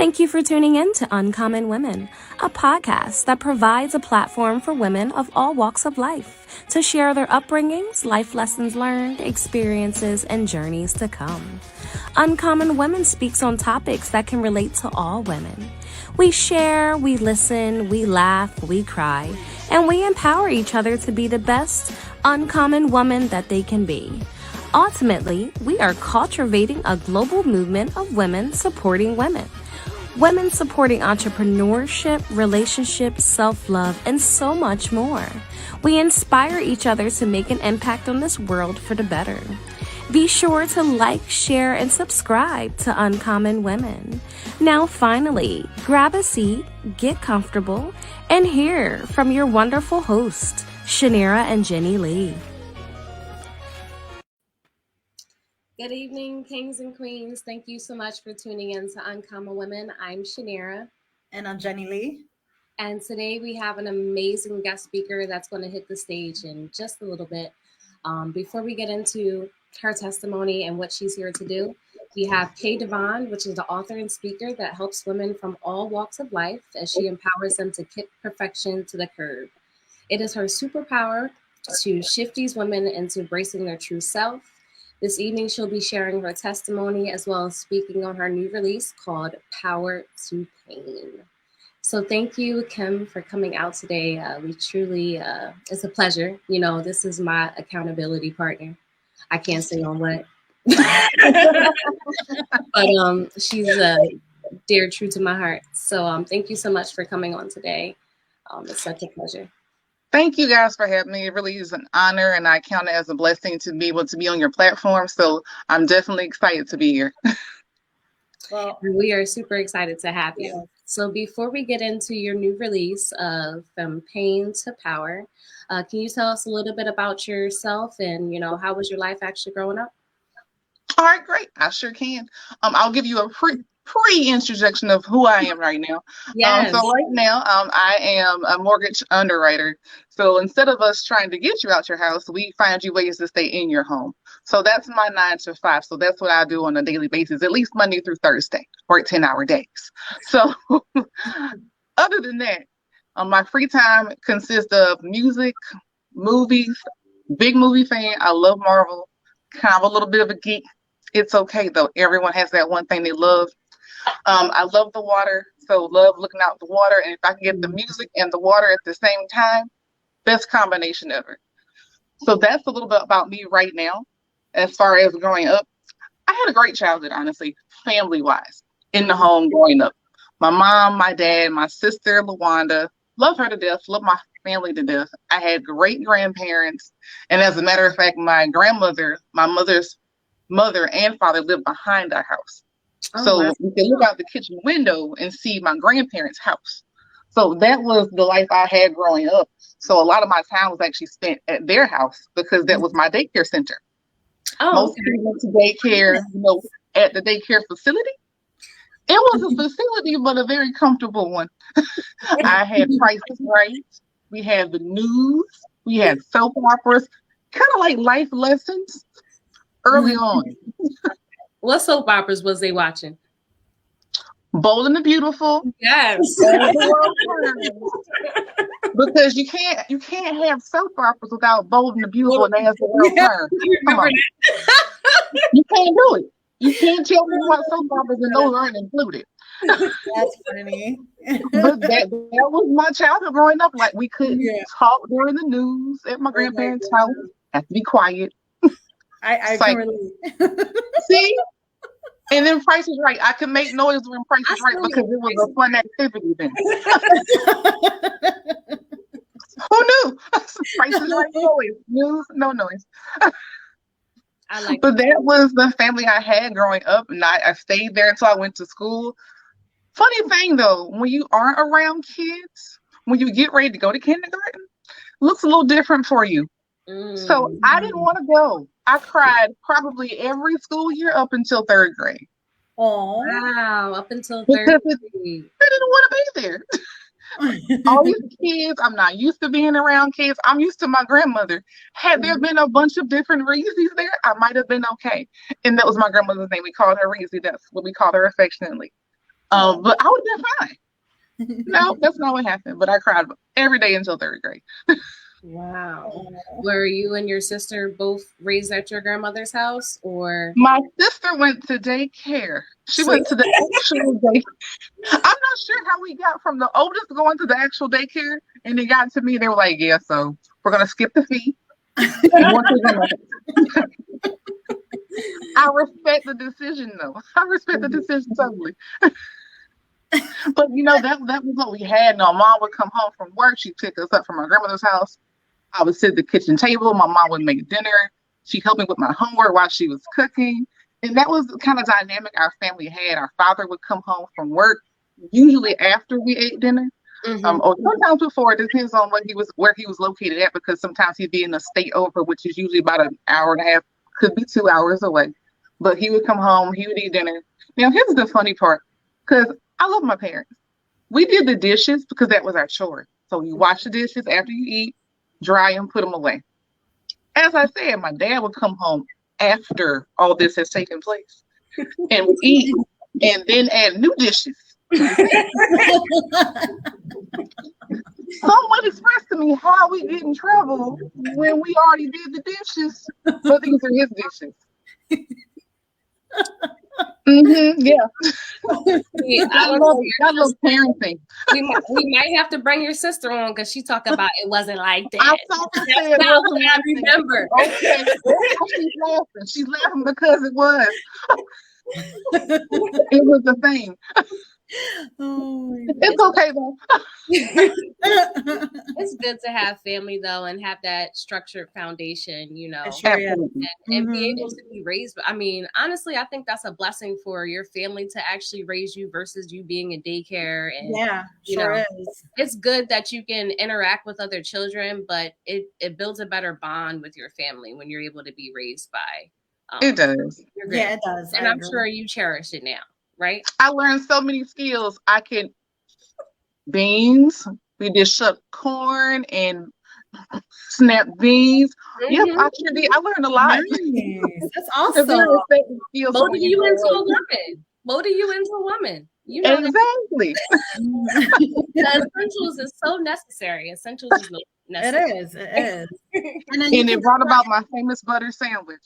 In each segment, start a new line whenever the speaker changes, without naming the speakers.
Thank you for tuning in to Uncommon Women, a podcast that provides a platform for women of all walks of life to share their upbringings, life lessons learned, experiences, and journeys to come. Uncommon Women speaks on topics that can relate to all women. We share, we listen, we laugh, we cry, and we empower each other to be the best uncommon woman that they can be. Ultimately, we are cultivating a global movement of women supporting women. Women supporting entrepreneurship, relationships, self-love, and so much more. We inspire each other to make an impact on this world for the better. Be sure to like, share, and subscribe to Uncommon Women. Now, finally, grab a seat, get comfortable, and hear from your wonderful hosts, Shanira and Jenny Lee. Good evening, kings and queens. Thank you so much for tuning in to Uncommon Women. I'm Shanira.
And I'm Jenny Lee.
And today we have an amazing guest speaker that's going to hit the stage in just a little bit. Before we get into her testimony and what she's here to do, we have Kimberly DeVonne, which is the author and speaker that helps women from all walks of life as she empowers them to kick perfection to the curb. It is her superpower to shift these women into embracing their true self. This evening, she'll be sharing her testimony as well as speaking on her new release called Power to Pain. So thank you, Kim, for coming out today. We truly, it's a pleasure. You know, this is my accountability partner. I can't say on what, but she's dear true to my heart. So thank you so much for coming on today. It's such a pleasure.
Thank you guys for having me. It really is an honor, and I count it as a blessing to be able to be on your platform. So I'm definitely excited to be here.
Well, we are super excited to have you.
Yeah.
So before we get into your new release of From Pain to Power, can you tell us a little bit about yourself and, you know, how was your life actually growing up?
All right, great. I sure can. I'll give you a pre-introduction of who I am right now.
Yes.
So right now, I am a mortgage underwriter. So instead of us trying to get you out your house, we find you ways to stay in your home. So that's my 9 to 5. So that's what I do on a daily basis, at least Monday through Thursday, work 10-hour days. So other than that, my free time consists of music, movies, big movie fan. I love Marvel, kind of a little bit of a geek. It's okay though. Everyone has that one thing they love. I love the water, so love looking out the water. And if I can get the music and the water at the same time, best combination ever. So that's a little bit about me right now. As far as growing up, I had a great childhood, honestly, family-wise, in the home growing up. My mom, my dad, my sister, LaWanda, love her to death, love my family to death. I had great grandparents. And as a matter of fact, my grandmother, my mother's mother and father lived behind our house. So you can look out the kitchen window and see my grandparents' house. So that was the life I had growing up. So a lot of my time was actually spent at their house because that was my daycare center. Most people went to daycare, you know, at the daycare facility. It was a facility, but a very comfortable one. I had Price is Right. We had the news. We had soap operas, kind of like life lessons early on.
What soap operas was they watching?
Bold and the Beautiful.
Yes.
Because you can't have soap operas without Bold and the Beautiful and As the World Turns. Come on. You can't do it. You can't tell me what soap operas and those aren't included.
That's funny.
But that was my childhood growing up. Like we couldn't talk during the news at my grandparents' house. Have to be quiet.
I can relate.
See? And then Price is Right. I could make noise when Price is Right because it was a fun activity then. Who knew? Price is Right noise. News, no noise. But that was the family I had growing up, and I stayed there until I went to school. Funny thing though, when you aren't around kids, when you get ready to go to kindergarten, it looks a little different for you. So I didn't want to go. I cried probably every school year up until 3rd grade.
Oh
wow! Up until 3rd grade,
I didn't want to be there. All these kids, I'm not used to being around kids. I'm used to my grandmother. Had there been a bunch of different Reese's there, I might have been okay. And that was my grandmother's name. We called her Reese. That's what we called her affectionately. But I would have been fine. No, that's not what happened. But I cried every day until third grade.
Wow. Were you and your sister both raised at your grandmother's house, or?
My sister went to daycare. She went to the actual daycare. I'm not sure how we got from the oldest going to the actual daycare, and it got to me. They were like, "Yeah, so we're gonna skip the fee." I respect the decision, though. I respect the decision totally. But that was what we had. No, mom would come home from work. She'd pick us up from our grandmother's house. I would sit at the kitchen table. My mom would make dinner. She'd help me with my homework while she was cooking. And that was the kind of dynamic our family had. Our father would come home from work, usually after we ate dinner. Or sometimes before. It depends on where he was located at, because sometimes he'd be in the state over, which is usually about an hour and a half, could be 2 hours away. But he would come home, he would eat dinner. Now, here's the funny part, because I love my parents. We did the dishes because that was our chore. So you wash the dishes after you eat, dry them, put them away. As I said, my dad would come home after all this has taken place and would eat and then add new dishes. Someone expressed to me how we get in trouble when we already did the dishes, but these are his dishes. Yeah. I love parenting.
We might have to bring your sister on, because she talked about it wasn't like that.
I
remember.
Okay. She's laughing because it was. It was a thing. It's okay though.
It's good to have family though, and have that structured foundation,
Sure, yeah.
and be able to be raised. I mean, honestly, I think that's a blessing for your family to actually raise you versus you being in daycare. And
is.
It's good that you can interact with other children, but it builds a better bond with your family when you're able to be raised by.
It does.
Yeah, it does.
And I'm sure you cherish it now, right?
I learned so many skills. I could beans. We did shuck corn and snap beans. Yep, I sure did. I learned a lot.
Nice. That's awesome.
Molded you into a woman. Molded you into a woman.
Exactly.
The essentials is so necessary. Essentials is necessary.
It is.
And it brought about my famous butter sandwich.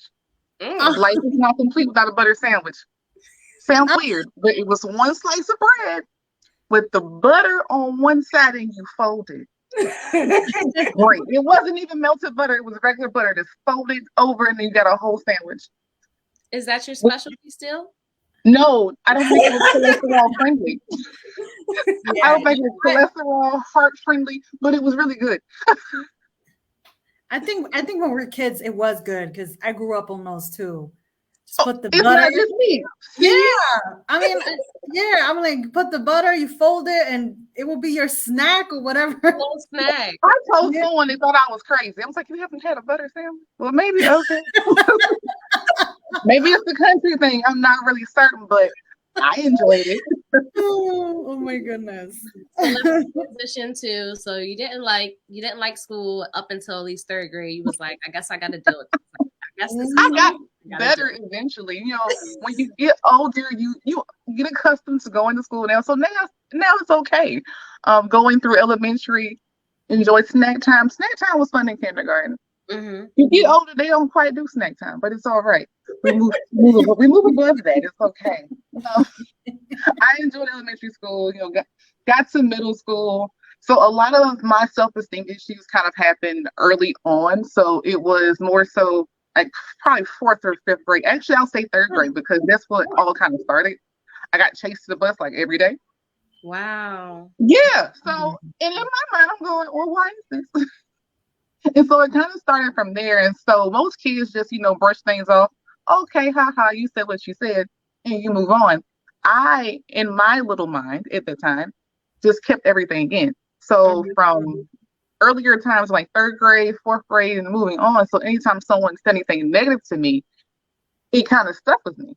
Life is not complete without a butter sandwich. Sounds weird, but it was one slice of bread with the butter on one side and you fold it. Great. It wasn't even melted butter. It was regular butter just folded over, and then you got a whole sandwich.
Is that your specialty still?
No, I don't think it was cholesterol friendly. I don't think it was cholesterol, heart friendly, but it was really good.
I think when we were kids, it was good, because I grew up on those too. Just put the
it's
butter.
Not just me.
I mean, I'm like, put the butter, you fold it, and it will be your snack or whatever.
Snack.
I told someone, they thought I was crazy. I was like, you haven't had a butter sandwich? Well, maybe, okay. Maybe it's the country thing. I'm not really certain, but I enjoyed it.
Oh my goodness.
So let's transition to, so you didn't like school up until at least third grade. You was like, I guess I got to deal with this.
I got better eventually. When you get older, you get accustomed to going to school now. So now it's okay. Going through elementary, enjoy snack time. Snack time was fun in kindergarten. You get older, they don't quite do snack time, but it's all right. We move above that. It's okay. I enjoyed elementary school. Got to middle school. So a lot of my self-esteem issues kind of happened early on. So it was more so like probably fourth or fifth grade. Actually, I'll say third grade, because that's what all kind of started. I got chased to the bus like every day.
Wow.
Yeah. So, and in my mind, I'm going, well, why is this? And so it kind of started from there. And so most kids just, brush things off. Okay, haha, you said what you said, and you move on. I, in my little mind at the time, just kept everything in. So from earlier times, like third grade, fourth grade, and moving on. So anytime someone said anything negative to me, it kind of stuck with me.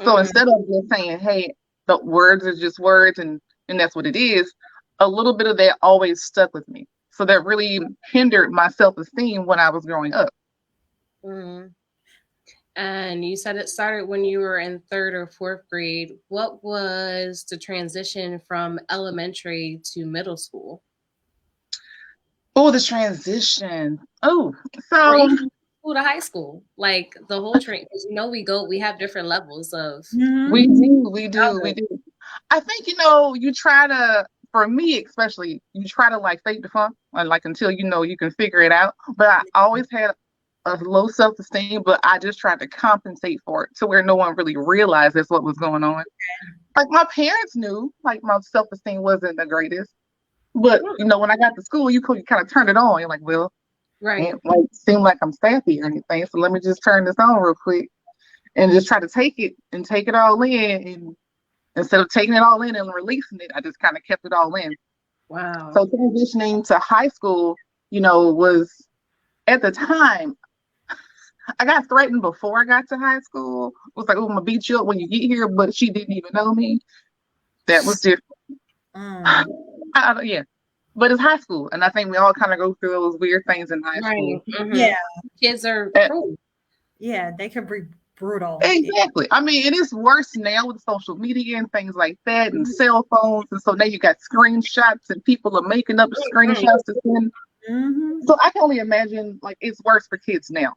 So instead of just saying, hey, the words are just words and that's what it is, a little bit of that always stuck with me. So that really hindered my self-esteem when I was growing up.
And And you said it started when you were in 3rd or 4th grade. What was the transition from elementary to middle school?
Oh, the transition. Oh,
Or
so
even school to high school, like the whole train. Because we have different levels of.
Mhm.
we do. I think, you try to, for me especially, you try to like fake the funk, like until you can figure it out. But I always had a low self-esteem, but I just tried to compensate for it to where no one really realized that's what was going on. Like my parents knew, like my self-esteem wasn't the greatest. But when I got to school, you kind of turn it on. You're like, well,
Right.
it like seem like I'm sappy or anything, so let me just turn this on real quick and just try to take it all in. And instead of taking it all in and releasing it, I just kind of kept it all in.
Wow.
So transitioning to high school, was at the time I got threatened before I got to high school. It was like, oh, I'm gonna beat you up when you get here, but she didn't even know me. That was different. Yeah. But it's high school, and I think we all kind of go through those weird things in high school.
Mm-hmm.
Yeah.
Kids are cruel.
Yeah, they can be brutal.
Exactly. I mean, it is worse now with social media and things like that, and cell phones, and so now you got screenshots, and people are making up screenshots to send. So I can only imagine, like, it's worse for kids now.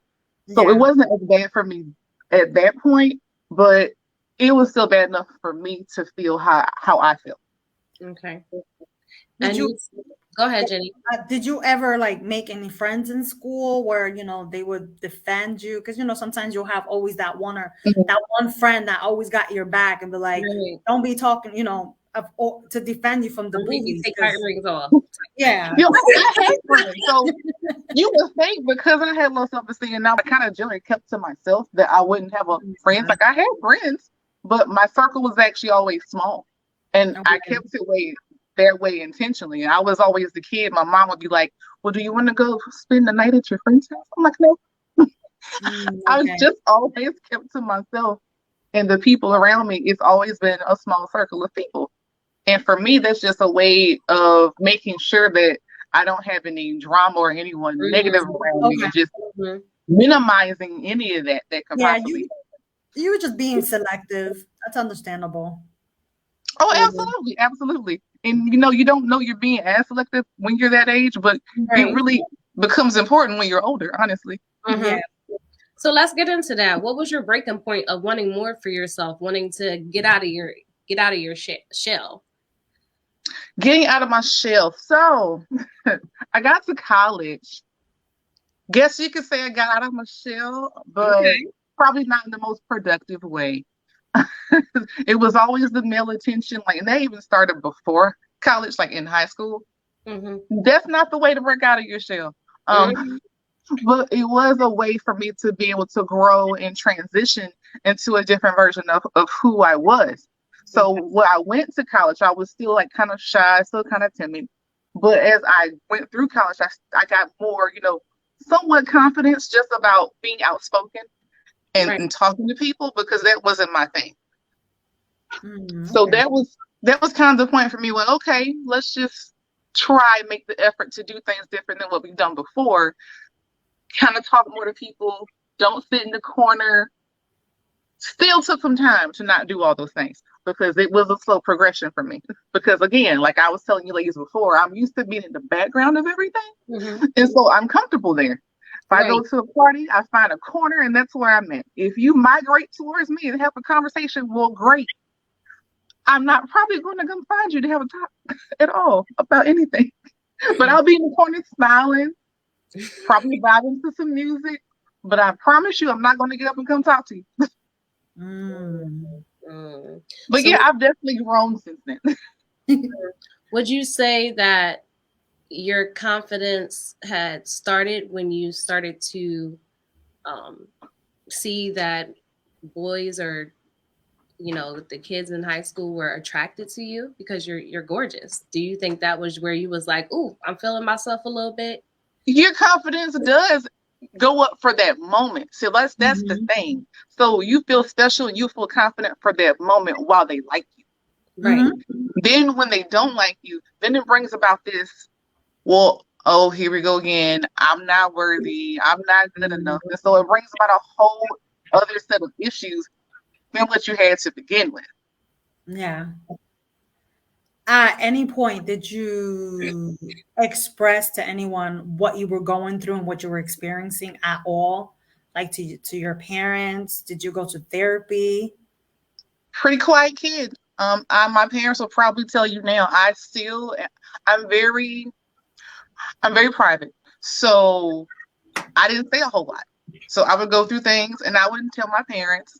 So it wasn't as bad for me at that point, but it was still bad enough for me to feel how I felt.
Okay.
Did you
go ahead, Jenny?
Did you ever like make any friends in school where they would defend you? Because sometimes you'll have always that one that one friend that always got your back and be like, don't be talking, to defend you from the bullies.
Take my rings off.
Yeah.
I had friends. So you would think because I had low self-esteem and now I kind of generally kept to myself that I wouldn't have friends. Like I had friends, but my circle was actually always small. And I kept it that way intentionally. I was always the kid. My mom would be like, well, do you want to go spend the night at your friend's house? I'm like, no. I was just always kept to myself, and the people around me, it's always been a small circle of people. And for me, that's just a way of making sure that I don't have any drama or anyone negative around me, and just minimizing any of that could possibly.
You were just being selective. That's understandable.
Oh, absolutely. And you don't know you're being as selective when you're that age, but it really becomes important when you're older, honestly.
Yeah.
So let's get into that. What was your breaking point of wanting more for yourself, wanting to get out of your shell?
Getting out of my shell. So I got to college. Guess you could say I got out of my shell, but probably not in the most productive way. It was always the male attention, and that even started before college, like in high school. That's not the way to break out of your shell. But it was a way for me to be able to grow and transition into a different version of who I was. So when I went to college, I was still like kind of shy, still kind of timid. But as I went through college, I got more, somewhat confidence just about being outspoken and talking to people, because that wasn't my thing. So that was kind of the point for me. Well, okay, let's just make the effort to do things different than what we've done before. Kind of talk more to people. Don't sit in the corner. Still took some time to not do all those things because it was a slow progression for me. Because again, like I was telling you ladies before, I'm used to being in the background of everything. And so I'm comfortable there. If I go to a party, I find a corner and that's where I'm at. If you migrate towards me and have a conversation, well, great. I'm not probably going to come find you to have a talk at all about anything. But I'll be in the corner smiling, probably vibing to some music. But I promise you, I'm not going to get up and come talk to you. But yeah, I've definitely grown since then.
Would you say that your confidence had started when you started to see that boys or the kids in high school were attracted to you because you're gorgeous? Do you think that was where you was like, ooh, I'm feeling myself a little bit? Your
confidence does go up for that moment. So that's the thing. So you feel special and you feel confident for that moment while they like you.
Right.
Then when they don't like you, then it brings about this, well, oh, here we go again. I'm not worthy. I'm not good enough. And so it brings about a whole other set of issues than what you had to begin with.
Yeah. At any point, did you express to anyone what you were going through and what you were experiencing at all? Like to your parents? Did you go to therapy?
Pretty quiet kid. My parents will probably tell you now. I'm very private. So I didn't say a whole lot. So I would go through things and I wouldn't tell my parents.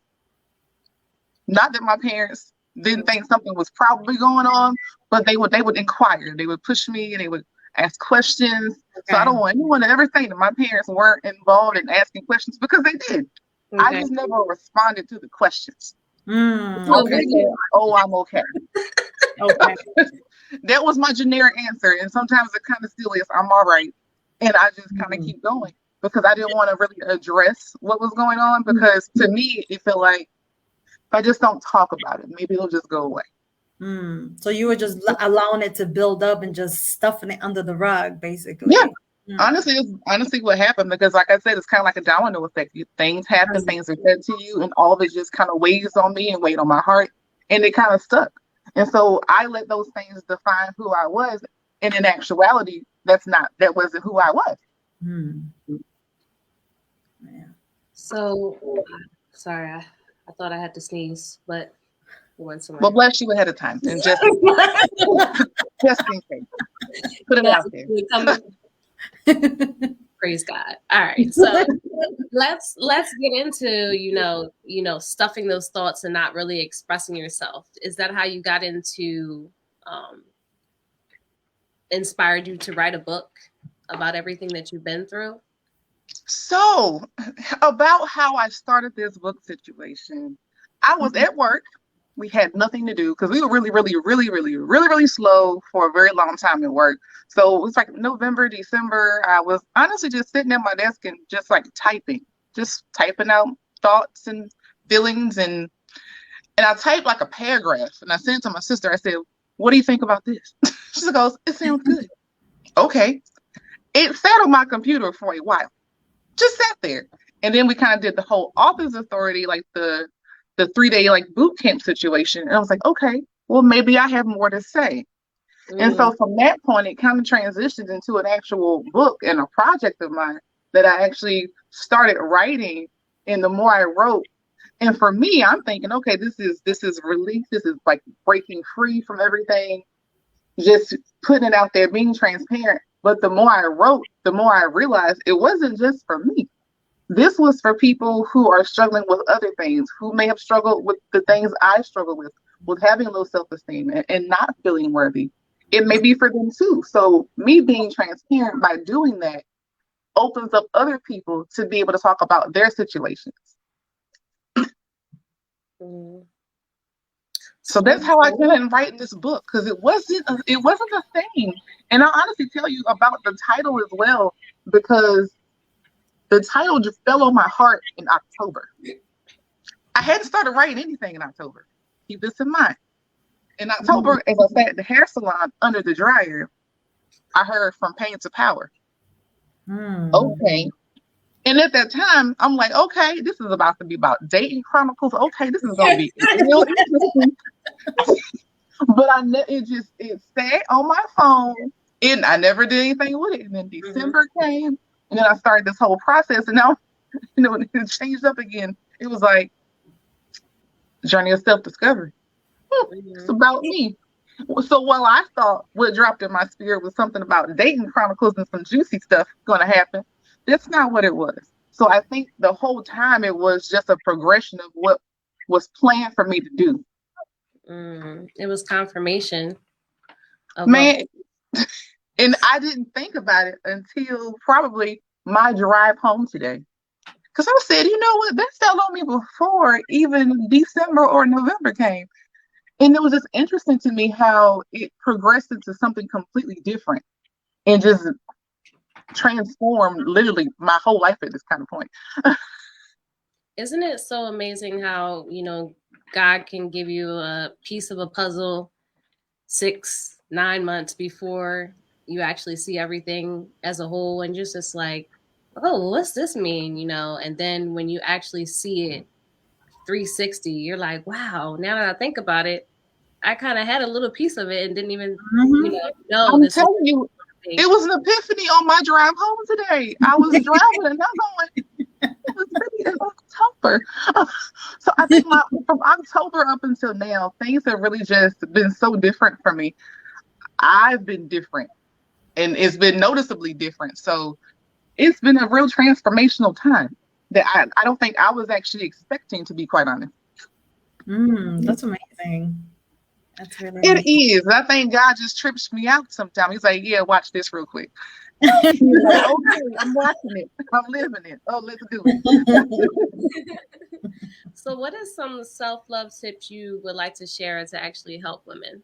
Not that my parents didn't think something was probably going on, but they would inquire. They would push me and they would ask questions. Okay. So I don't want anyone to ever think that my parents weren't involved in asking questions, because they did. Okay. I just never responded to the questions. Okay. Oh, I'm okay. Okay. That was my generic answer. And sometimes it kind of still is, I'm all right. And I just kind of keep going, because I didn't want to really address what was going on, because to me, it felt like if I just don't talk about it, maybe it'll just go away.
So you were just allowing it to build up and just stuffing it under the rug, basically.
Yeah. Honestly, what happened, because like I said, it's kind of like a domino effect. Things happen, things are said to you, and all of it just kind of weighs on me and weighed on my heart, and it kind of stuck. And so I let those things define who I was, and in actuality, that wasn't who I was.
Yeah.
So, sorry, I thought I had to sneeze, but it went somewhere.
Well, bless you ahead of time, and just in case, put it out there.
Praise God. All right, so let's get into stuffing those thoughts and not really expressing yourself. Is that how you got into inspired you to write a book about everything that you've been through?
So, about how I started this book situation, I was at work. We had nothing to do because we were really slow for a very long time at work. So it was like November, December. I was honestly just sitting at my desk and just like typing out thoughts and feelings. And I typed like a paragraph, and I sent it to my sister. I said, "What do you think about this?" She goes, "It sounds good." Okay. It sat on my computer for a while. Just sat there. And then we kind of did the whole author's authority, like the 3-day like boot camp situation. And I was like, okay, well, maybe I have more to say. And so from that point, it kind of transitioned into an actual book and a project of mine that I actually started writing. And the more I wrote, and for me, I'm thinking, okay, this is relief. This is like breaking free from everything, just putting it out there, being transparent. But the more I wrote, the more I realized it wasn't just for me. This was for people who are struggling with other things, who may have struggled with the things I struggle with having low self-esteem and not feeling worthy. It may be for them too. So me being transparent by doing that opens up other people to be able to talk about their situations. So that's how I couldn't write this book, because it wasn't a thing. And I'll honestly tell you about the title as well, because the title just fell on my heart in October. I hadn't started writing anything in October. Keep this in mind. In October, as I sat at the hair salon under the dryer, I heard From Pain to Power. Okay. And at that time, I'm like, okay, this is about to be about dating chronicles. Okay, this is going to be real interesting. But it sat on my phone, and I never did anything with it. And then December came, and then I started this whole process. And now, it changed up again. It was like journey of self-discovery. It's about me. So while I thought what dropped in my spirit was something about dating chronicles and some juicy stuff going to happen, that's not what it was. So I think the whole time it was just a progression of what was planned for me to do.
It was confirmation.
Man, and I didn't think about it until probably my drive home today. Because I said, you know what, that fell on me before even December or November came. And it was just interesting to me how it progressed into something completely different and just transformed literally my whole life at this kind of point.
Isn't it so amazing how, God can give you a piece of a puzzle 6-9 months before you actually see everything as a whole, and just like, oh, what's this mean? And then when you actually see it 360. You're like, wow, now that I think about it, I kind of had a little piece of it and didn't even, know.
I'm telling you, it was an epiphany on my drive home today. I was driving and I'm going, it was really in October. So I think from October up until now, things have really just been so different for me. I've been different, and it's been noticeably different. So it's been a real transformational time that I don't think I was actually expecting, to be quite honest.
That's amazing. That's really
It
amazing.
is. I think God just trips me out sometimes. He's like, yeah, watch this real quick. Like, okay, I'm watching it. I'm living it. Oh, let's do it.
So what are some self-love tips you would like to share to actually help women?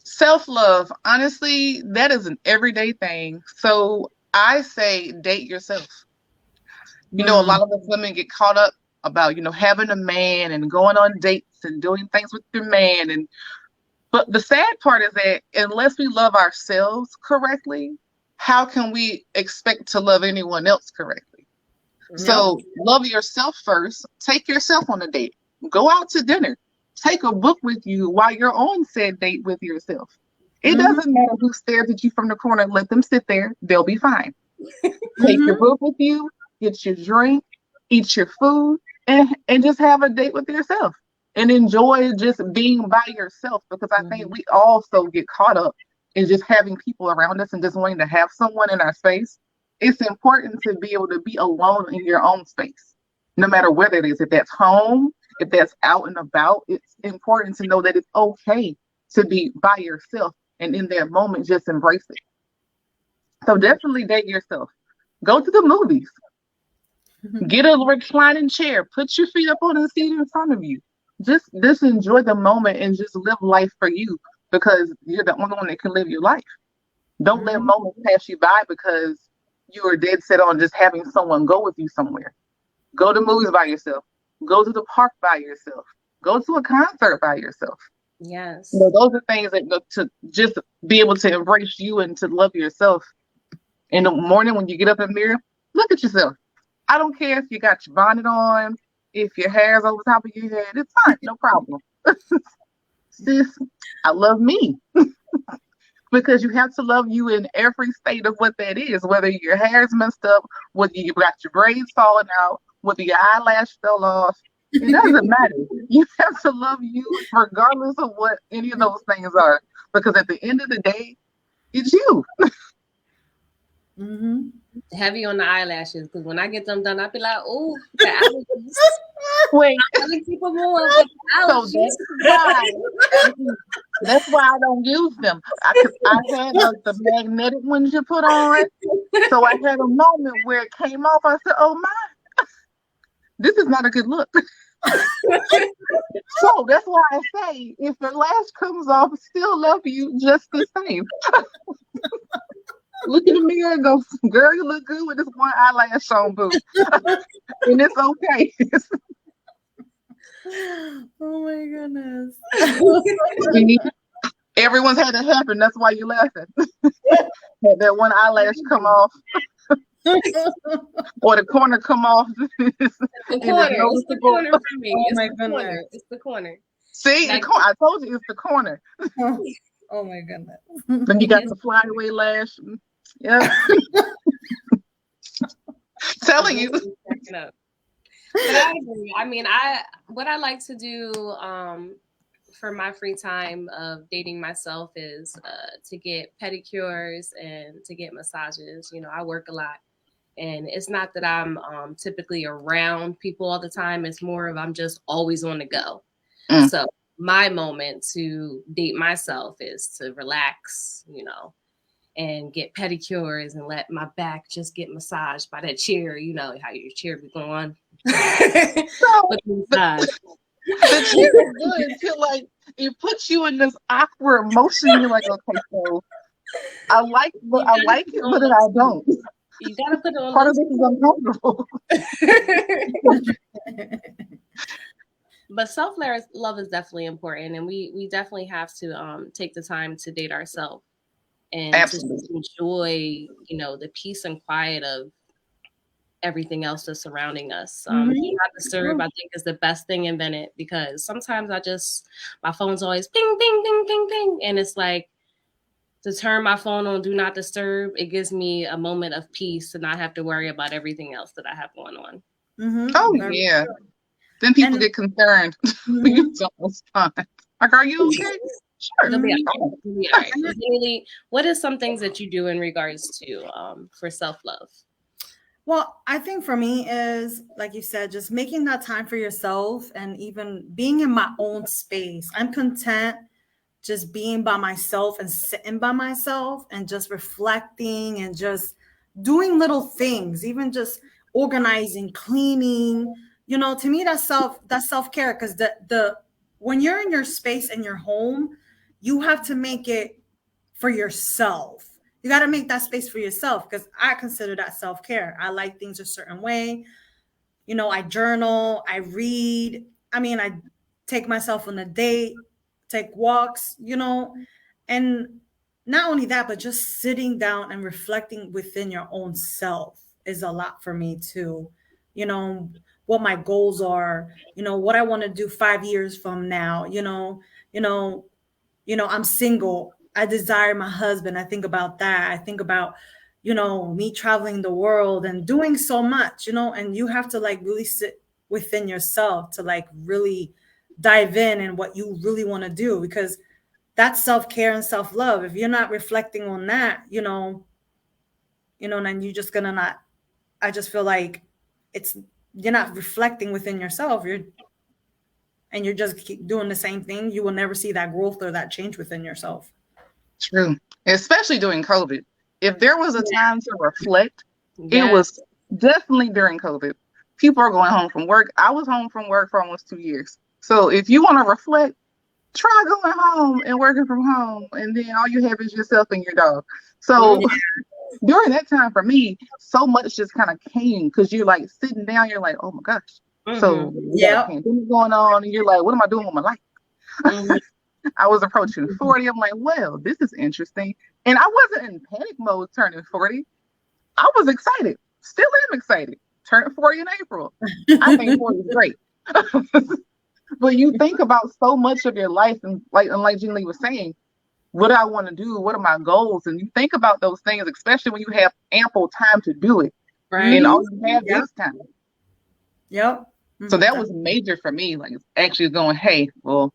Self-love, honestly, that is an everyday thing. So I say date yourself. A lot of us women get caught up about, having a man and going on dates and doing things with your man. But the sad part is that unless we love ourselves correctly, how can we expect to love anyone else correctly? So love yourself first. Take yourself on a date. Go out to dinner. Take a book with you while you're on said date with yourself. It doesn't matter who stares at you from the corner. Let them sit there. They'll be fine. Take your book with you. Get your drink. Eat your food. And just have a date with yourself. And enjoy just being by yourself. Because I think we also get caught up in just having people around us and just wanting to have someone in our space. It's important to be able to be alone in your own space. No matter whether it is. If that's home, if that's out and about, it's important to know that it's okay to be by yourself and in that moment just embrace it. So definitely date yourself. Go to the movies. Get a reclining chair. Put your feet up on the seat in front of you. Just enjoy the moment and just live life for you, because you're the only one that can live your life. Don't let moments pass you by because you are dead set on just having someone go with you somewhere. Go to movies by yourself. Go to the park by yourself. Go to a concert by yourself.
Yes.
Those are things that to just be able to embrace you and to love yourself. In the morning when you get up in the mirror, look at yourself. I don't care if you got your bonnet on, if your hair's over top of your head. It's fine. No problem. Sis, I love me. Because you have to love you in every state of what that is, whether your hair's messed up, whether you got your braids falling out, whether your eyelash fell off. It doesn't matter. You have to love you regardless of what any of those things are. Because at the end of the day, it's you.
Heavy on the eyelashes, because when I get them done, I'll be like, oh, the allergies.
Wait.
I can keep them on.
So that's why I don't use them. I had the magnetic ones you put on. So I had a moment where it came off. I said, oh my, this is not a good look. So that's why I say, if the lash comes off, still love you just the same. Look in the mirror and go, girl, you look good with this one eyelash on, boo. And it's okay.
Oh my goodness.
Everyone's had it happen. That's why you're laughing. Had that one eyelash come off. Or the corner come off.
It's the corner for me.
Oh my goodness.
It's the corner.
See, I told you it's the corner.
Oh my goodness.
Then you got the flyaway lash. Yeah. Telling you.
But I agree. I mean, what I like to do for my free time of dating myself is to get pedicures and to get massages. I work a lot, and it's not that I'm typically around people all the time. It's more of I'm just always on the go. So my moment to date myself is to relax, and get pedicures and let my back just get massaged by that chair. You know how your chair be going.
The chair is good until like it puts you in this awkward motion. You're like, okay, so I like it, but then I don't.
You gotta put it on.
Part of this is uncomfortable.
But self-love is definitely important, and we definitely have to take the time to date ourselves and to enjoy, the peace and quiet of everything else that's surrounding us. Do not disturb, I think, is the best thing invented, because sometimes my phone's always ping, ping, ping, ping, ping. And it's like, to turn my phone on do not disturb, it gives me a moment of peace to not have to worry about everything else that I have going on.
Oh, yeah. Then people get concerned when you don't respond. Like, are you okay? Sure.
They'll be all right. Haley, what are some things that you do in regards to for self-love?
Well, I think for me is, like you said, just making that time for yourself and even being in my own space. I'm content just being by myself and sitting by myself and just reflecting and just doing little things, even just organizing, cleaning. You know, to me, that's self-care, because the when you're in your space and your home, you have to make it for yourself. You got to make that space for yourself, because I consider that self-care. I like things a certain way. You know, I journal, I read. I mean, I take myself on a date, take walks, you know, and not only that, but just sitting down and reflecting within your own self is a lot for me too. You know, what my goals are, you know, what I want to do 5 years from now, I'm single. I desire my husband. I think about that. I think about, you know, me traveling the world and doing so much, you know, and you have to like really sit within yourself to like really dive in and what you really want to do, because that's self-care and self-love. If you're not reflecting on that, then you're just gonna not, I just feel like you're not reflecting within yourself. You're just keep doing the same thing. You will never see that growth or that change within yourself.
True. Especially during COVID. If there was a time to reflect, it was definitely during COVID. People are going home from work. I was home from work for almost 2 years. So if you want to reflect, try going home and working from home, and then all you have is yourself and your dog. So during that time for me, so much just kind of came, because you're like sitting down, you're like, oh my gosh. So pandemic going on, and you're like, what am I doing with my life? I was approaching 40. I'm like, well, this is interesting. And I wasn't in panic mode turning 40. I was excited. Still am excited. Turned 40 in April. I think 40 is great. But you think about so much of your life, and like Jean Lee was saying, what do I want to do? What are my goals? And you think about those things, especially when you have ample time to do it. Right. And all you have is time.
Yep.
So that was major for me. Like, actually going, hey, well,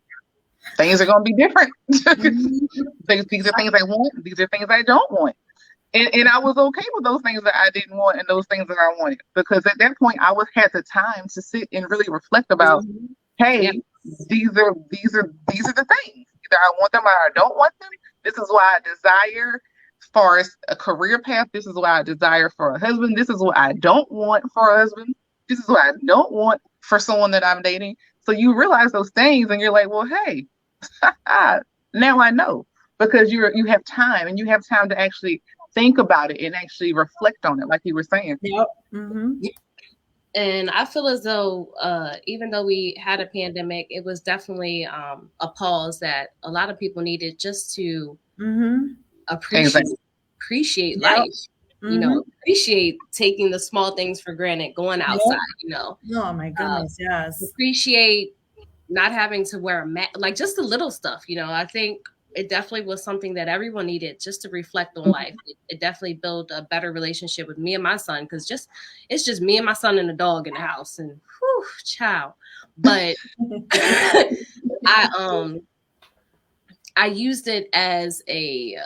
things are going to be different. These are things I want. These are things I don't want. And I was okay with those things that I didn't want and those things that I wanted, because at that point I had the time to sit and really reflect about, hey, these are the things. Either I want them or I don't want them. This is what I desire as far as a career path. This is what I desire for a husband. This is what I don't want for a husband. This is what I don't want for someone that I'm dating. So you realize those things and you're like, well, hey, now I know, because you have time, and you have time to actually think about it and actually reflect on it, like you were saying.
Yep. Mm-hmm.
And I feel as though even though we had a pandemic, it was definitely a pause that a lot of people needed, just to appreciate life. You know, appreciate taking the small things for granted, going outside,
Oh my goodness, yes.
Appreciate not having to wear a mask, like just the little stuff, I think it definitely was something that everyone needed, just to reflect on life. It definitely built a better relationship with me and my son, because it's just me and my son and the dog in the house, and whew, child. But I used it as a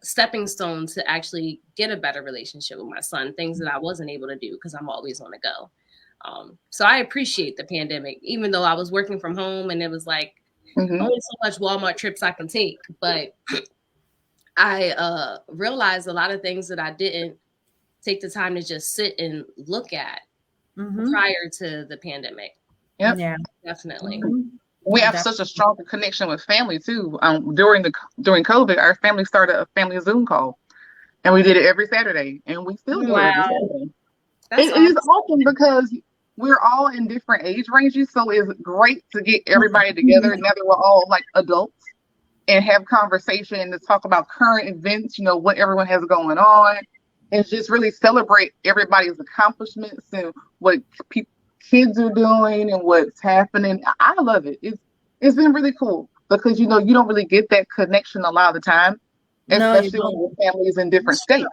stepping stone to actually get a better relationship with my son, things that I wasn't able to do because I'm always on the go. So I appreciate the pandemic, even though I was working from home and it was like only so much Walmart trips I can take. But I realized a lot of things that I didn't take the time to just sit and look at prior to the pandemic.
Yep.
Yeah,
definitely.
We have such a strong connection with family too. During COVID, our family started a family Zoom call, and we did it every Saturday, and we still do it every Saturday. It is awesome because we're all in different age ranges, so it's great to get everybody together now that we're all like adults and have conversation and to talk about current events. What everyone has going on, and just really celebrate everybody's accomplishments and what kids are doing and what's happening. I love it. It's been really cool because, you don't really get that connection a lot of the time,
No, you
especially when
don't.
your family is in different states.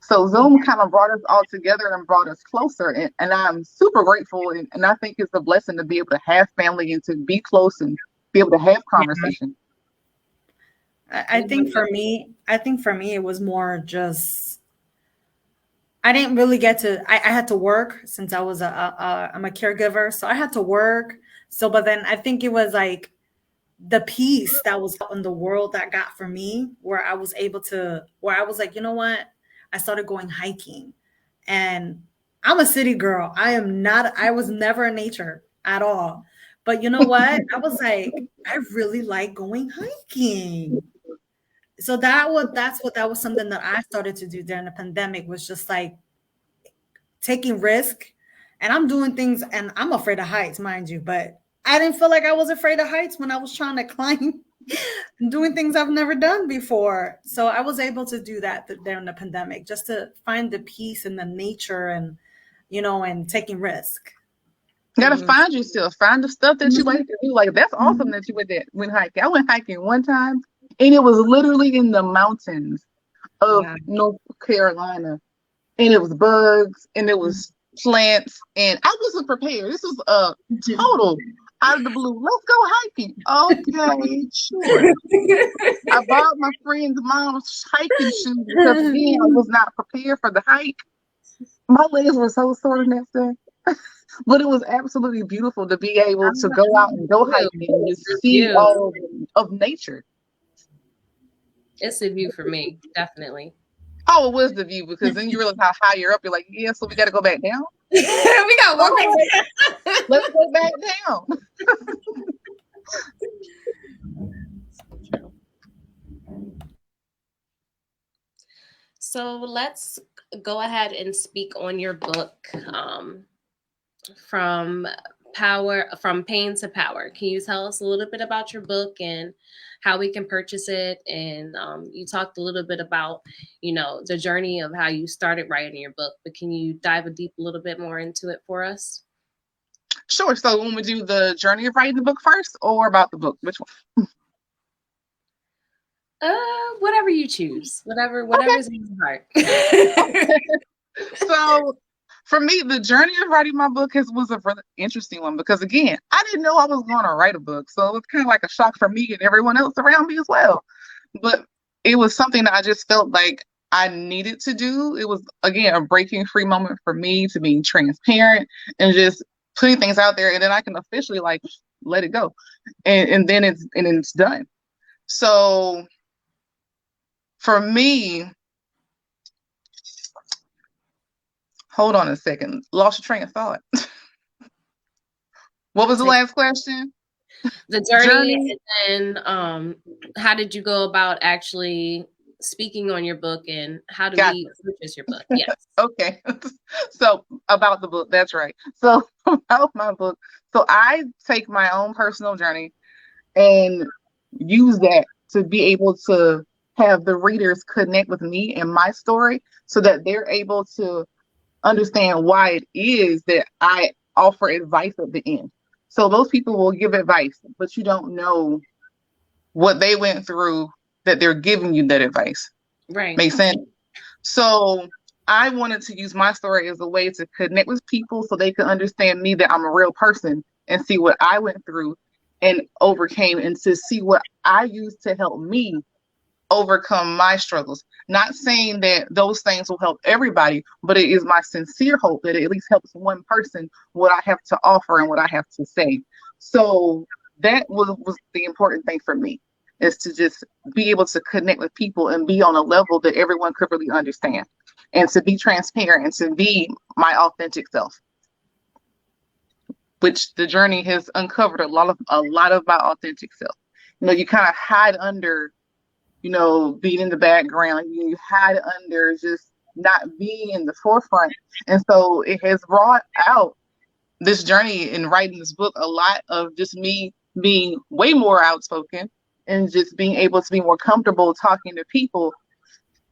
So Zoom kind of brought us all together and brought us closer. And I'm super grateful. And I think it's a blessing to be able to have family and to be close and be able to have conversation.
I think for me, it was more just, I didn't really get to, I had to work since I was I'm a caregiver. So I had to work. So, but then I think it was like the peace that was out in the world that got for me, where I was like, you know what? I started going hiking, and I'm a city girl. I was never in nature at all. But you know what? I was like, I really like going hiking. So that was something that I started to do during the pandemic, was just like taking risk. And I'm doing things, and I'm afraid of heights, mind you, but I didn't feel like I was afraid of heights when I was trying to climb and doing things I've never done before. So I was able to do that during the pandemic, just to find the peace in the nature and, and taking risk.
You gotta find yourself, find the stuff that you like to do. Like, that's awesome that you went hiking. I went hiking one time, and it was literally in the mountains of North Carolina, and it was bugs and it was plants, and I wasn't prepared. This was a total out of the blue. Let's go hiking. Okay, sure. I bought my friend's mom's hiking shoes because, again, I was not prepared for the hike. My legs were so sore the next day. But it was absolutely beautiful to be able to go out and go hiking and just see all of nature.
It's a view for me, definitely.
Oh, it was the view, because then you realize how high you're up. You're like, yeah, so we got to go back down.
We got to walk back
down. Let's go back down.
So let's go ahead and speak on your book, From Pain to Power. Can you tell us a little bit about your book and how we can purchase it? And you talked a little bit about, the journey of how you started writing your book, but can you dive a little bit more into it for us?
Sure. So when we do the journey of writing the book first, or about the book, which one?
Whatever you choose, whatever's in your heart.
So for me, the journey of writing my book was a really interesting one, because, again, I didn't know I was going to write a book. So it was kind of like a shock for me and everyone else around me as well. But it was something that I just felt like I needed to do. It was, again, a breaking free moment for me to be transparent and just putting things out there. And then I can officially let it go. And then it's done. So for me, hold on a second. Lost your train of thought. What was the last question?
The journey. And then how did you go about actually speaking on your book, and how do we purchase your book? Yes.
Okay. So about the book, that's right. So about my book. So I take my own personal journey and use that to be able to have the readers connect with me and my story, so that they're able to understand why it is that I offer advice at the end. So those people will give advice, but you don't know what they went through that they're giving you that advice.
Right.
Makes sense? So I wanted to use my story as a way to connect with people so they could understand me, that I'm a real person, and see what I went through and overcame, and to see what I used to help me overcome my struggles. Not saying that those things will help everybody, but it is my sincere hope that it at least helps one person what I have to offer and what I have to say. So that was the important thing for me, is to just be able to connect with people and be on a level that everyone could really understand, and to be transparent and to be my authentic self, which the journey has uncovered a lot of my authentic self. You kind of hide under being in the background. You hide under just not being in the forefront. And so it has brought out this journey in writing this book, a lot of just me being way more outspoken and just being able to be more comfortable talking to people,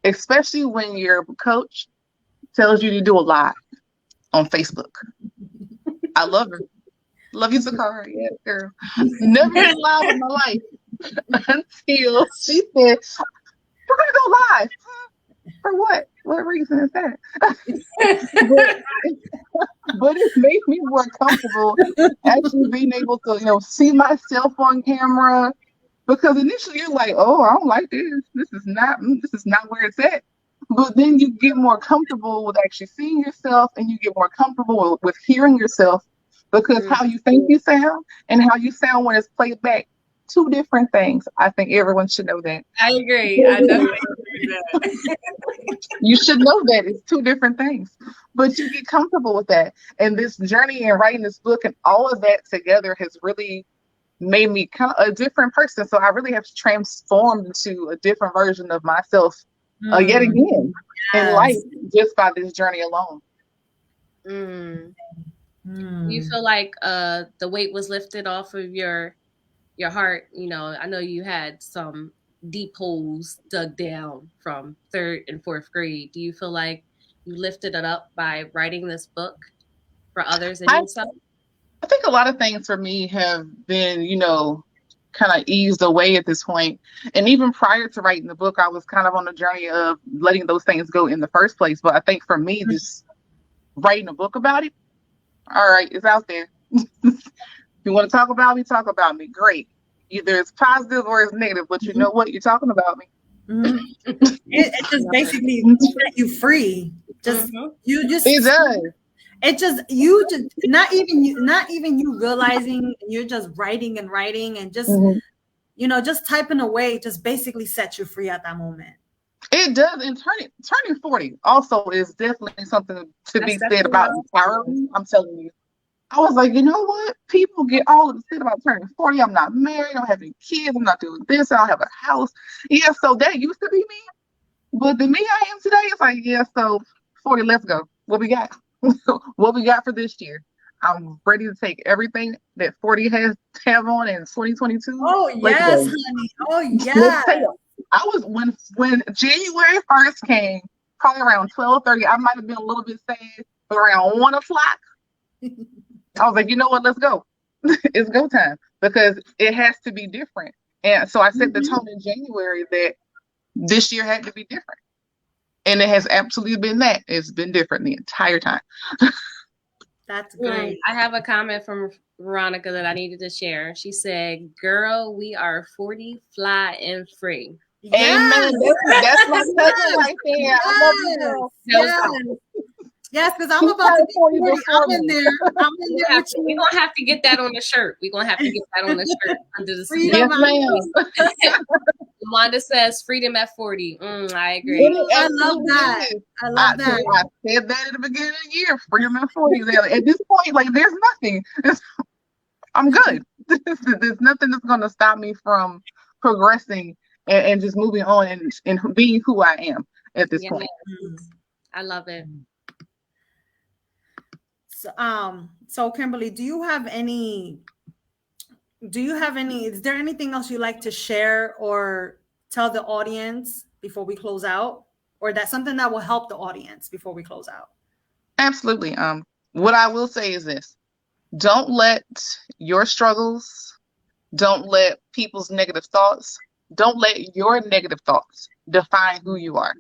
especially when your coach tells you to do a live on Facebook. I love her. Love you, Sakara. Yeah, girl. Never did a live in my life until she said, "We're gonna go live." For what? What reason is that? but it made me more comfortable actually being able to, see myself on camera. Because initially you're like, "Oh, I don't like this. This is not where it's at." But then you get more comfortable with actually seeing yourself, and you get more comfortable with hearing yourself, because how you think you sound and how you sound when it's played back, two different things. I think everyone should know that.
I agree. I definitely agree with that.
You should know that it's two different things, but you get comfortable with that. And this journey and writing this book and all of that together has really made me kind of a different person. So I really have transformed into a different version of myself yet again in life, just by this journey alone.
Do you feel like the weight was lifted off of your heart? I know you had some deep holes dug down from 3rd and 4th grade. Do you feel like you lifted it up by writing this book for others and yourself?
I think a lot of things for me have been, kind of eased away at this point. And even prior to writing the book, I was kind of on the journey of letting those things go in the first place. But I think for me, just writing a book about it, all right, it's out there. If you want to talk about me, great. Either it's positive or it's negative, but you know what? You're talking about me.
It just basically set you free.
It does.
It just not even you realizing you're just writing and just just typing away just basically set you free at that moment.
It does. And turning 40 also is definitely something to be said about entirely. I'm telling you. I was like, you know what? People get all upset about turning 40. I'm not married. I don't have any kids. I'm not doing this. I don't have a house. Yeah, so that used to be me. But the me I am today is like, yeah, so 40, let's go. What we got? What we got for this year? I'm ready to take everything that 40 has to have on in 2022.
Oh, yes, honey. Oh, yeah.
I was, when January 1st came, probably around 12:30, I might have been a little bit sad, but around 1 o'clock, I was like, you know what, let's go. It's go time, because it has to be different. And so I set the tone in January that this year had to be different. And it has absolutely been that. It's been different the entire time.
That's great.
I have a comment from Veronica that I needed to share. She said, "Girl, we are 40, fly, and free."
Yes. Amen. That's my cousin right there. Yes. I love you, girl.
Yes, because I'm about to be 40. I'm in there.
We're going to have to get that on the shirt. We're going to have to get that on the shirt under the skin.
Yes, ma'am.
Wanda says freedom at 40. I agree.
I love that. I
said that at the beginning of the year. Freedom at 40. At this point, like, there's nothing. I'm good. There's nothing that's going to stop me from progressing and just moving on and being who I am at this point.
I love it.
So Kimberly, is there anything else you'd like to share or tell the audience before we close out, or that's something that will help the audience before we close out?
Absolutely. What I will say is this: don't let your struggles, don't let people's negative thoughts, don't let your negative thoughts define who you are,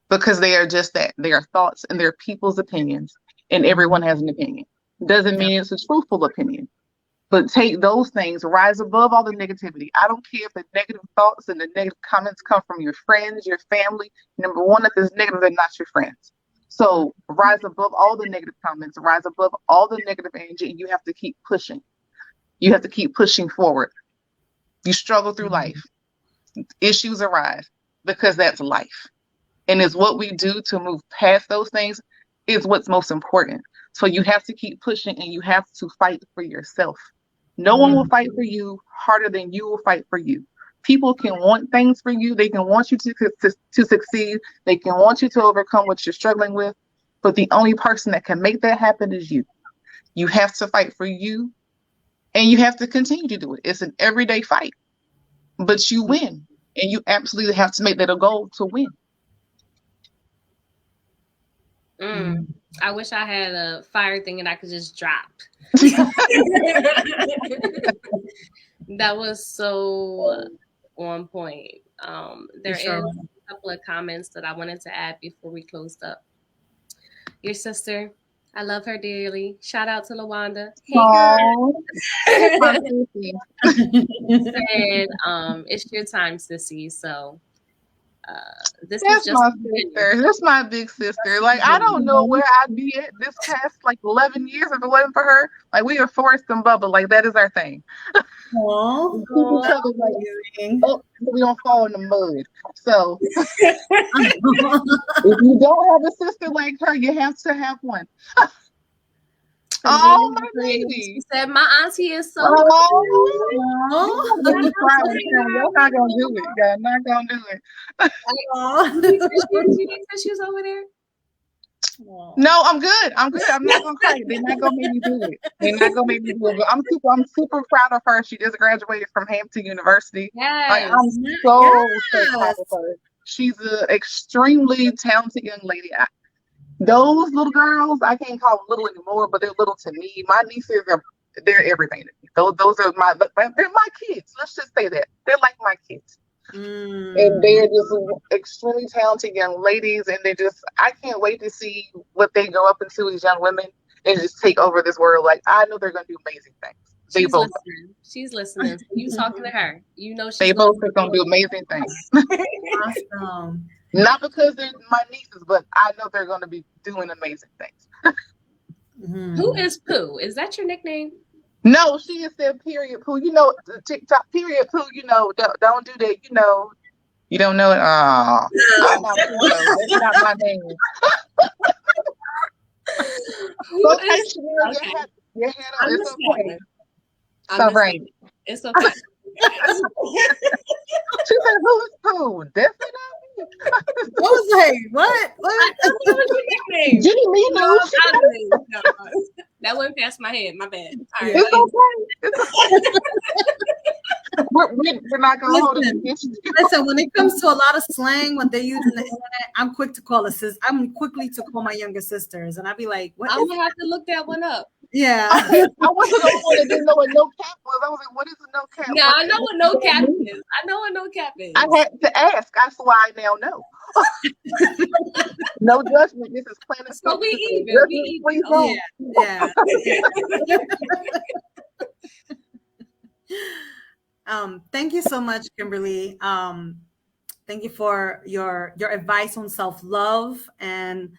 because they are just that. They are thoughts and they're people's opinions. And everyone has an opinion. Doesn't mean it's a truthful opinion. But take those things, rise above all the negativity. I don't care if the negative thoughts and the negative comments come from your friends, your family. Number one, if it's negative, they're not your friends. So rise above all the negative comments, rise above all the negative energy, and you have to keep pushing. You have to keep pushing forward. You struggle through life. Issues arise because that's life. And it's what we do to move past those things is what's most important. So you have to keep pushing, and you have to fight for yourself. No one will fight for you harder than you will fight for you. People can want things for you. They can want you to succeed. They can want you to overcome what you're struggling with. But the only person that can make that happen is you. You have to fight for you, and you have to continue to do it. It's an everyday fight, but you win, and you absolutely have to make that a goal to win.
I wish I had a fire thing and I could just drop. That was so on point. There is a couple of comments that I wanted to add before we closed up. Your sister, I love her dearly. Shout out to LaWanda. Hey, girl. Said, it's your time, sissy. So this is just
my sister. That's my big sister. Like, I don't know where I'd be at this past like 11 years if it wasn't for her. Like, we are Forrest and Bubba. Like, that is our thing.
Oh,
we don't fall in the mud. So if you don't have a sister like her, you have to have one. Oh, my baby.
She said, my auntie is so
You're not going to do it. You're not going to do it.
She was over there.
No, I'm good. I'm not gonna cry. They're not gonna make me do it. But I'm super proud of her. She just graduated from Hampton University.
Yes.
Like, I'm so proud of her. She's an extremely talented young lady. Those little girls, I can't call them little anymore, but they're little to me. My nieces they're everything to me. Those are they're my kids. Let's just say that. They're like my kids. And they're just extremely talented young ladies, and I can't wait to see what they grow up into as young women and just take over this world. Like, I know they're going to do amazing things.
She's listening. You talking to her. You know
they both are going to do amazing things.
Awesome.
Not because they're my nieces, but I know they're going to be doing amazing things.
Who is Pooh? Is that your nickname?
No, she is said period Pooh. You know, the TikTok period Pooh. You know, don't do that. You know, you don't know it. Oh, I'm not Pooh. That's not my name. Your hand on. It's okay. It's all right.
It's okay.
She said, "Who is Pooh?" Definitely not me.
What was like? What?
Jenny, me? No,
that went past my head. My bad. All
right. It's okay. We're not gonna hold it against you.
Listen, when it comes to a lot of slang, when they use in the internet, I'm quickly to call my younger sisters, and I'd be like, "What?"
I'm gonna have to look that one up.
Yeah,
I wasn't the one that didn't know what no cap was. I was like, "What is a no cap?"
No, I know what no cap is. I know what no cap is.
I had to ask. That's why I now know. No judgment. This is planet.
So we even.
Yeah. Thank you so much, Kimberly. Thank you for your advice on self-love, and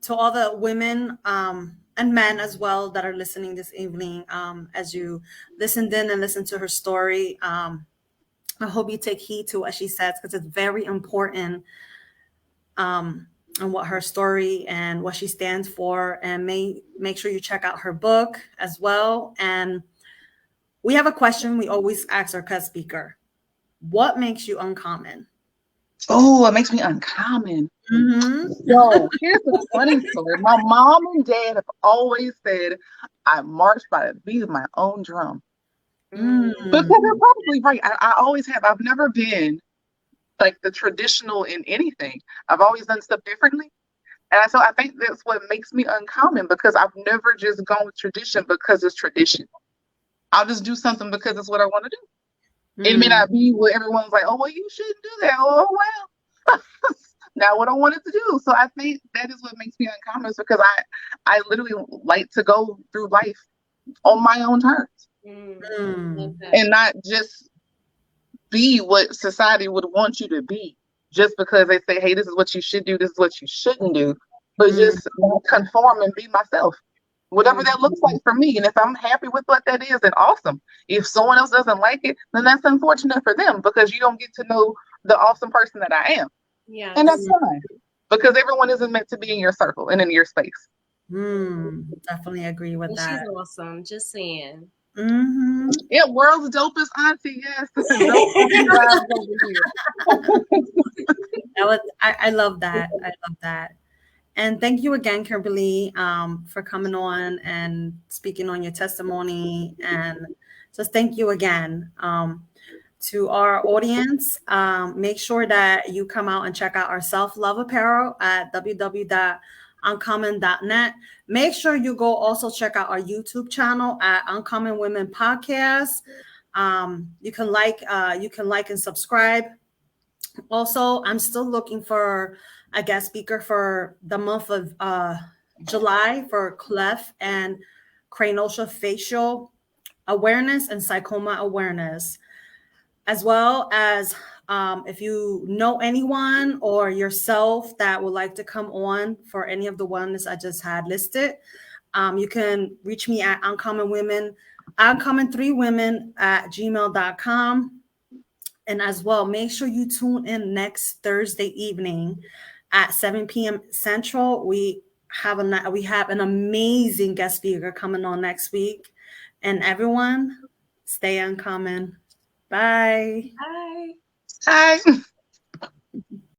to all the women and men as well that are listening this evening, as you listened in and listened to her story. I hope you take heed to what she says, because it's very important, and what her story and what she stands for, and make sure you check out her book as well. And we have a question we always ask our guest speaker: what makes you uncommon?
Oh, it makes me uncommon. So here's the funny story. My mom and dad have always said I march by the beat of my own drum. Because they're probably right. I always have. I've never been like the traditional in anything. I've always done stuff differently. And so I think that's what makes me uncommon, because I've never just gone with tradition because it's tradition. I'll just do something because it's what I want to do. It may not be what everyone's like, oh, well, you shouldn't do that. Oh, well, now what I wanted to do. So I think that is what makes me uncommon, is because I literally like to go through life on my own terms. And not just be what society would want you to be, just because they say, hey, this is what you should do, this is what you shouldn't do, but just conform and be myself, whatever that looks like for me. And if I'm happy with what that is, then awesome. If someone else doesn't like it, then that's unfortunate for them, because you don't get to know the awesome person that I am.
Yeah,
and that's fine, because everyone isn't meant to be in your circle and in your space.
Definitely agree with that.
She's awesome. Just saying.
Yeah, world's dopest auntie. Yes.
I love that. I love that. And thank you again, Kimberly, for coming on and speaking on your testimony. And just thank you again. to our audience, make sure that you come out and check out our self-love apparel at www.uncommon.net. Make sure you go also check out our YouTube channel at Uncommon Women Podcast. You can like and subscribe. Also, I'm still looking for a guest speaker for the month of July for cleft and craniosal facial awareness and sarcoma awareness, as well as if you know anyone or yourself that would like to come on for any of the ones I just had listed, you can reach me at uncommon3women@gmail.com. And as well, make sure you tune in next Thursday evening at 7 p.m. Central. We have an amazing guest speaker coming on next week. And everyone, stay uncommon. Bye.
Bye.
Hi.